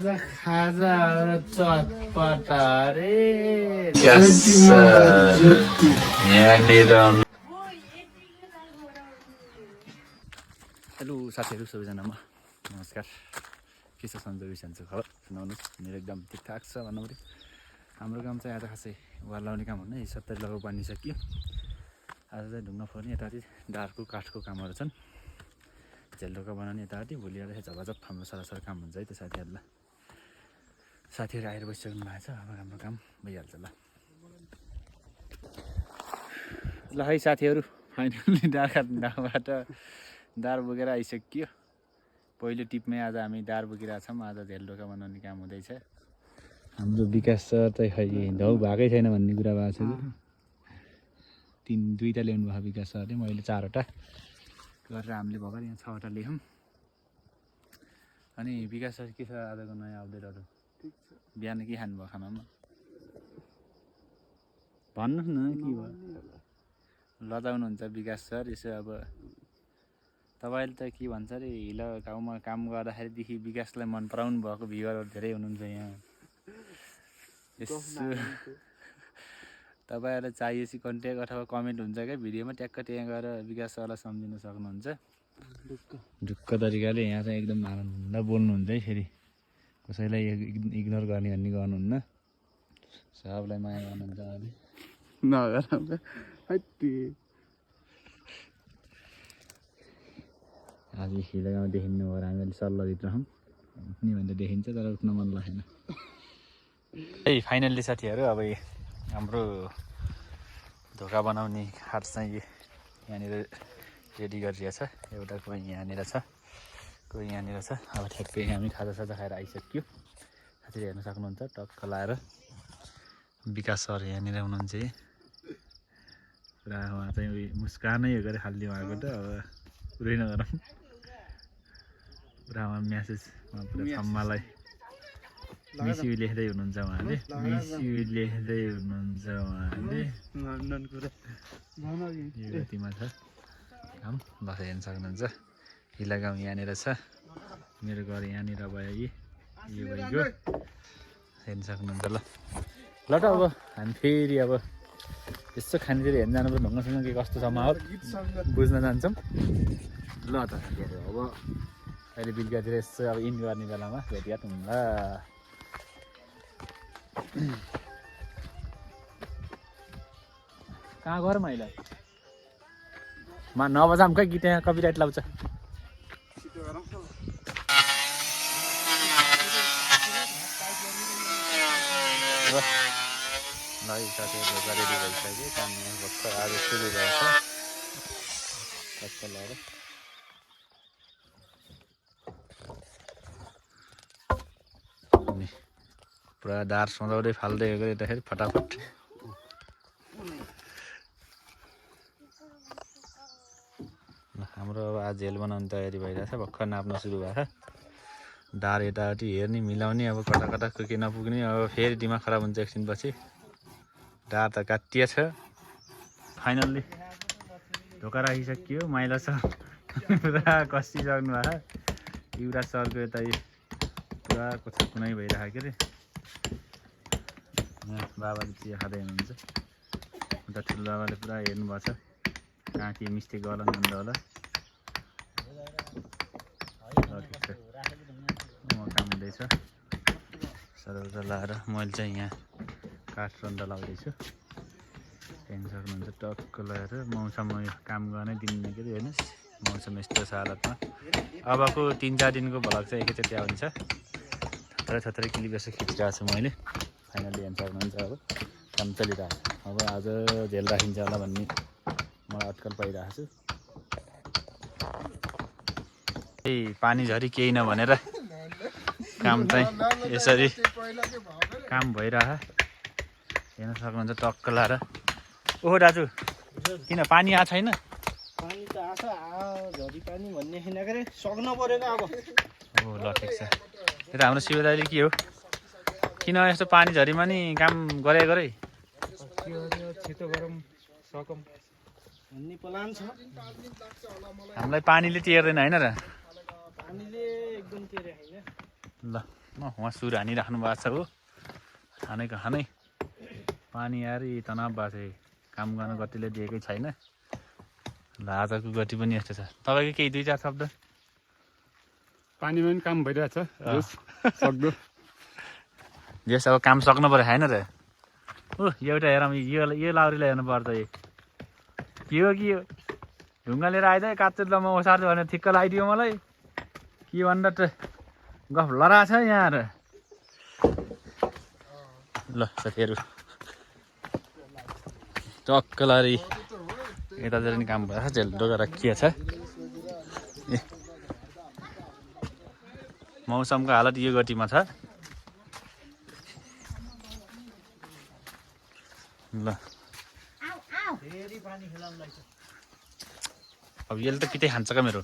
खाजा चटपटा रे हेलो साथीहरू सबैजनामा नमस्कार। के छ सन्चो बिसन्चो खबर सुनाउनुहोस्। मेरो एकदम ठिकठाक छ भन्नु पऱ्यो। हाम्रो काम चाहिँ आज खासै वाल लाउने काम हुन्न। 70 लगभग बनिसक्यो। आज चाहिँ ढुङ्गा फोर्ने यताति डारको काठको कामहरू छन्। झेलढोका बनाउने यताति भोलि आएर झपाझप हाम्रो सरासर काम हुन्छ है। त्यो साथीहरू आएर बसिसक्नु भएको छ। अब हाम्रो काम भइहाल्छ ल। ल है साथीहरू, फाइनली डाँडाबाट दार बोकेर आइसक्यो। पहिलो टिपमै आज हामी दार बोकिरहेको छौँ। आज झेलढोका बनाउने काम हुँदैछ। हाम्रो विकास सर चाहिँ खै धौ भएकै छैन भन्ने कुरा भएको छ कि दुईवटा ल्याउनु भएको विकास सरले, मैले 4वटा गरेर हामीले भर्खर यहाँ 6वटा ल्यायौँ। अनि विकास सर के छ आजको नयाँ अपडेटहरू? ठिक छ। बिहान के खानुभयो खानामा भन्नुहोस् न, के भयो? लजाउनुहुन्छ विकास सर। यसो अब तपाईँले त के भन्छ अरे, हिलो गाउँमा काम गर्दाखेरिदेखि विकासलाई मन पराउनु भएको भ्युवरहरू धेरै हुनुहुन्छ यहाँ। यसो तपाईँहरूलाई चाहिएपछि कन्ट्याक्ट अथवा कमेन्ट हुन्छ क्या भिडियोमा, ट्याक्क त्यहाँ गएर विकास सरलाई सम्झिन सक्नुहुन्छ। ढुक्क तरिकाले यहाँ चाहिँ एकदम आनन्द बोल्नुहुन्छ है। फेरि कसैलाई इग्नोर गर्ने भन्ने गर्नुहुन्न, सबलाई माया गर्नुहुन्छ। अहिले आज हिँडेगाउँ देखिनु भयो। हामी अहिले सल्लाहभित्र छौँ। उठ्ने भने त देखिन्छ, तर उठ्न मन लागेन है। फाइनल्ली साथीहरू, अब हाम्रो ढोका बनाउने खाट चाहिँ यहाँनिर रेडी गरिरहेछ। एउटा कोही यहाँनिर छ, कोही यहाँनिर छ। अब ठ्याक्कै हामी खाजासाजा खाएर आइसक्यो। साथीहरू हेर्न सक्नुहुन्छ, टक्क लाएर विकास सर यहाँनिर हुनुहुन्छ। पुरा उहाँ चाहिँ मुस्कानै गरे खाल्ने भएको त। अब पुरै नगरौँ, पुरा उहाँ म्यासेज पुरा थम्मालाई मिस यु लेख्दै हुनुहुन्छ उहाँले। मिस यु लेख्दै हुनुहुन्छ उहाँले। यो गतिमा छ काम। बसेर हेर्न सक्नुहुन्छ। हिला गाउँ यहाँनिर छ, मेरो घर यहाँनिर भयो। यो भइगयो, हेर्न सक्नुहुन्छ। ल ल त अब हामी फेरि अब यसो खानेतिर हेर्न जानुपर्छ। ढुङ्गासँग के कस्तो छ माहौल बुझ्न जान्छौँ। ल त अब अहिले बेलुकातिर यसो अब इन गर्ने बेलामा भेटघाट हुँला। कहाँ गरौँ अहिले? नबजाम खै, गीत यहाँ कपिराइट लाउँछ। ल साथीहरू, ढोका रेडी भइसक्यो। काम भर्खर आज सुरु भएछ। टक्क लगाएर पुरा दार सजाउँदै फाल्दै गयो यताखेरि फटाफट। हाम्रो अब आज झेल बनाउने तयारी भइरहेछ। भर्खर नाप्न सुरु भएको छ। दार यताउति हेर्ने मिलाउने, अब कता कता के नपुग्ने। अब फेरि दिमाग खराब हुन्छ एकछिनपछि। दार त काटिएछ। फाइनल्ली ढोका राखिसकियो। माइला सर पुरा कसिसक्नु भएको। युवराज सरको यता पुरा कोछा कुनै भइरहेको के अरे। यहाँ बाबाले चिया खाँदै हुनुहुन्छ। उता ठुलो बाबाले पुरा हेर्नुभएको छ, कहाँ के मिस्टेक गर्ला भन्दा होला। ठिक छ, म काम हुँदैछ। सरौटा लाएर मैले चाहिँ यहाँ काठ रन्दा लाउँदैछु। हेर्न सक्नुहुन्छ, टक्क लगाएर मौसम काम गर्ने दिन्न के अरे। हेर्नुहोस् मौसम यस्तो छ हालतमा। अबको 3-4 दिनको भ्लग चाहिँ एकैचोटि आउँछ। थत्रै क्लिप यसो खिचिरहेको छु मैले। फाइनल्ली हेर्न सक्नुहुन्छ। अब काम चलिरहेको छ। अब आज झेल राखिन्छ होला भन्ने मलाई अट्कल पाइरहेको छु। पानी झरी केही नभनेर काम चाहिँ यसरी काम भइरह। हेर्न सक्नुहुन्छ टक्क लाएर। ओहो दाजु, किन पानी आएको छैन? पानी त आछ, झरी पानी भन्ने छैन के अरे, सक्न परेको अब। ओ ल ठिक छ। यता हाम्रो शिव दाइले के हो, किन यस्तो पानी झरीमा नि काम गरे छिटो गरौँ सकौँ भन्ने प्लान छ। हामीलाई पानीले टेर्दैन होइन र? पानीले एकदम टेरे होइन। ल उहाँ सुर हानिराख्नु भएको छ हो खानेको खानै पानी आएर यी तनाव भएको छ काम गर्न गतिले दिएकै छैन ल आजको गति पनि यस्तो छ तपाईँको केही 2-4 शब्द पानीमा पनि काम भइरहेछ सक्दो जस अब काम सक्नु पर्यो होइन र एउटा हेरौँ यो लाउरीलाई हेर्नुपर्छ के हो कि यो ढुङ्गा लिएर आइदियो काँचो ल म ओसार्छु भनेर ठिक्क लगाइदियो मलाई के भनेर त गफ लडा छ यहाँ र ल साथीहरू टक्क लारी यतातिर नि काम भएर झेल डोगा राखिया छ मौसमको हालत यो गतिमा छ ल अब यसले त पिटै खान्छ क्या मेरो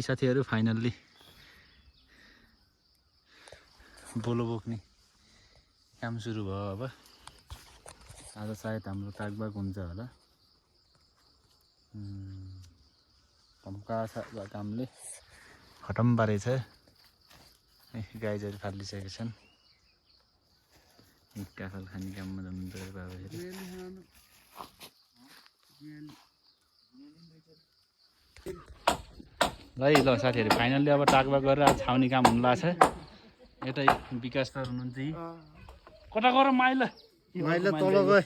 साथीहरू फाइनल्ली बोलो बोक्ने काम सुरु भयो अब आज सायद हाम्रो तागबाग हुन्छ होला धम्का छ कामले खतम पारेछ गाईहरू फालिसकेका छन् काफल खाने काममा जानुहुन्छ बाबाहरू ल साथीहरू फाइनल्ली अब तागबाग गरेर आज छाउने काम हुनु लाग्छ यतै विकास सर हुनुहुन्छ कता गर माइलो तल गए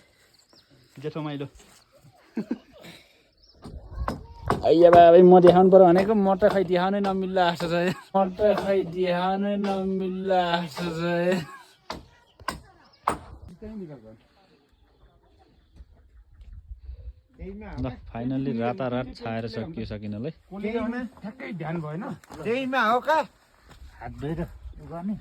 जेठो माइलो अಯ್ಯ बाबा म देखाउनु पर्यो भनेको म त खै देखाउनै नमिल्ला जस्तो छ ल फाइनल्ली रातारात छाएर सकियो सकिनलाई ठ्याक्कै ध्यान भएन त्यहीमा हो का हात धोएर गर्ने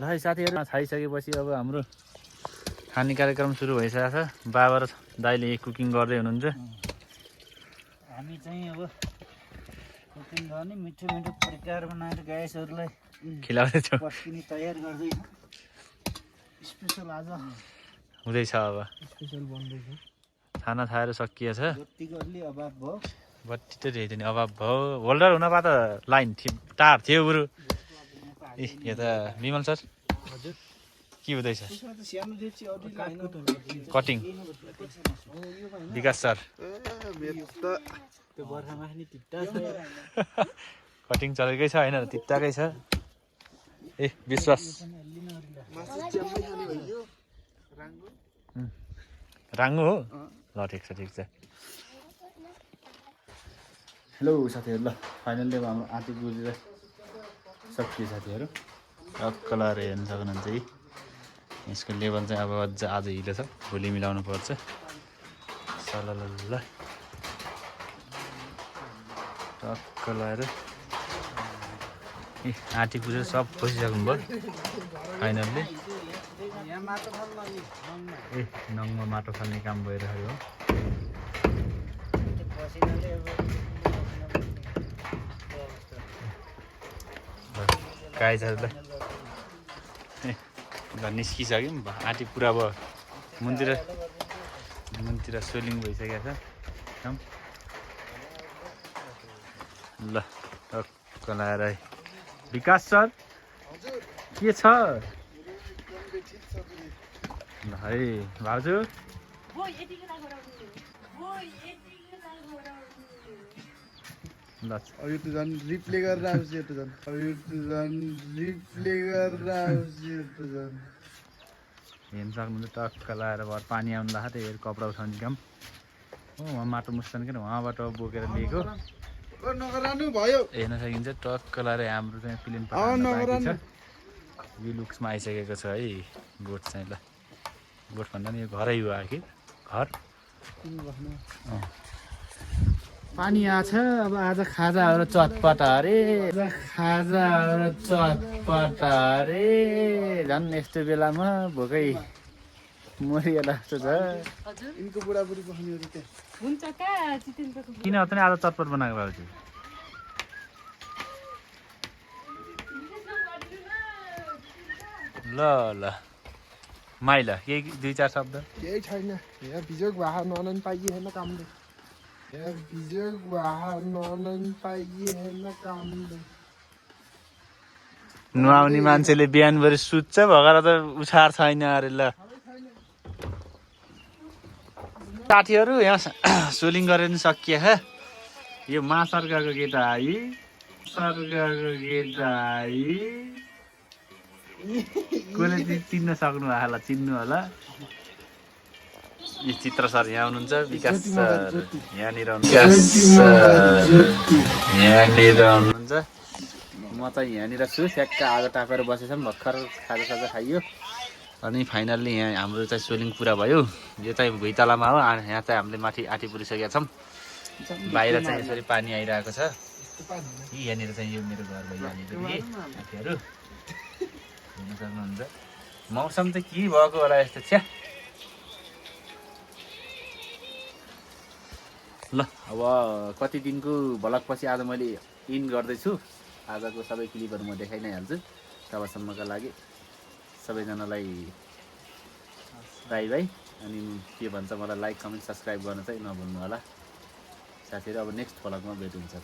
ल है साथीहरू छाइसकेपछि अब हाम्रो खाने कार्यक्रम सुरु भइसकेको छ बाबा र दाइले कुकिङ गर्दै हुनुहुन्छ हामी चाहिँ अब कुकिङ गर्ने मिठो मिठो परिकार बनाएर ग्यासहरूलाई खिलाउँदैछौँ पस्किने तयार गर्दैछ स्पेसल आज हुँदैछ अब स्पेसल बन्दैछ खाना खाएर सकिएछ बत्तीको अलि अभाव भयो बत्ती त धेरै नि अभाव भयो होल्डर हुन पा त लाइन तार थियो बरु ए यो त विमल सर हजुर के हुँदैछ सानो देची अरू कटिङ विकास सर त्यो बर्खामा नि तित्ता छ कटिङ चलेकै छ होइन तित्ताकै छ ए विश्वास राङ्गो हो ल ठिक छ हेलो साथीहरू ल फाइनल्ली अब हाम्रो आँटी गुजेर सकियो साथीहरू टक्क लगाएर हेर्नु सक्नुहुन्छ है यसको लेभल चाहिँ अब अझ आज हिलो छ भोलि मिलाउनु पर्छ सलल टक्क लगाएर ए आँटी गुजेर सब खोसिसक्नु भयो फाइनल्ली ए नङमा माटो फाल्ने काम भइरहेको हो गाईहरू ल निस्किसक्यो आँटी पुरा भयो मुनतिर स्वेलिङ भइसकेको छ एकदम ल टक्क लगाएर विकास सर के छ ल है भाउजू ल अब यो त झन् रिप्ले गरेर आउँछ यो त झन् हेर्नु सक्नुहुन्छ टक्क लगाएर भर पानी आउनु लाग्छ त्यही भएर कपडा उठाउने काम हो उहाँ माटो मुस्छन् कि उहाँबाट बोकेर लिएको हेर्न सकिन्छ टक्क लगाएर हाम्रो चाहिँ प्लेन छ यो लुक्समा आइसकेको छ है गोठ चाहिँ ल गोठ भन्दा नि यो घरै हो आखिर घर पानी आछ अब आज खाजाहरू चटपट अरे झन् यस्तो बेलामा भोकै मरिएला जस्तो छ यिनको बुढाबुढी बस्नेहरू त्यहाँ हुन्छ का जितेन्द्रको किन त नि आज चटपट बनाएको भाउजू ल माइल केही 2-4 शब्द केही छैन यहाँ बिजोग बाहा नलन पाइएन कामले यहाँ बिजोग बाहा नलन पाइएन कामले नुहाउने मान्छेले बिहानभरि सुत्छ भएर त उछार छैन अरे ल साथीहरू यहाँ सोलिङ गरेर नि सकिए ह यो महासर्गको केटा आई सर्गको केटा आई कसले चिन्न सक्नु होला चिन्नु होला यो चित्र सर यहाँ हुनुहुन्छ विकास सर यहाँनिर हुनुहुन्छ म चाहिँ यहाँनिर छु स्याक्क आगो तापेर बसेछौँ भर्खर खाजासाजा खाइयो अनि फाइनल्ली यहाँ हाम्रो चाहिँ सोलिङ पुरा भयो यो चाहिँ भुइँतलामा हो यहाँ चाहिँ हामीले माथि आँटी पुरिसकेका छौँ बाहिर चाहिँ यसरी पानी आइरहेको छ यहाँनिर चाहिँ यो मेरो घर भयो यहाँनिर साथीहरू हेर्न सक्नुहुन्छ मौसम चाहिँ के भएको होला यस्तो छ्या ल अब कति दिनको भ्लगपछि आज मैले इन गर्दैछु आजको सबै क्लिपहरू म देखाइ नै हाल्छु तबसम्मका लागि सबैजनालाई बाई बाई अनि के भन्छ मलाई लाइक कमेन्ट सब्सक्राइब गर्न चाहिँ नभुल्नु होला साथीहरू अब नेक्स्ट भ्लगमा भेट हुन्छ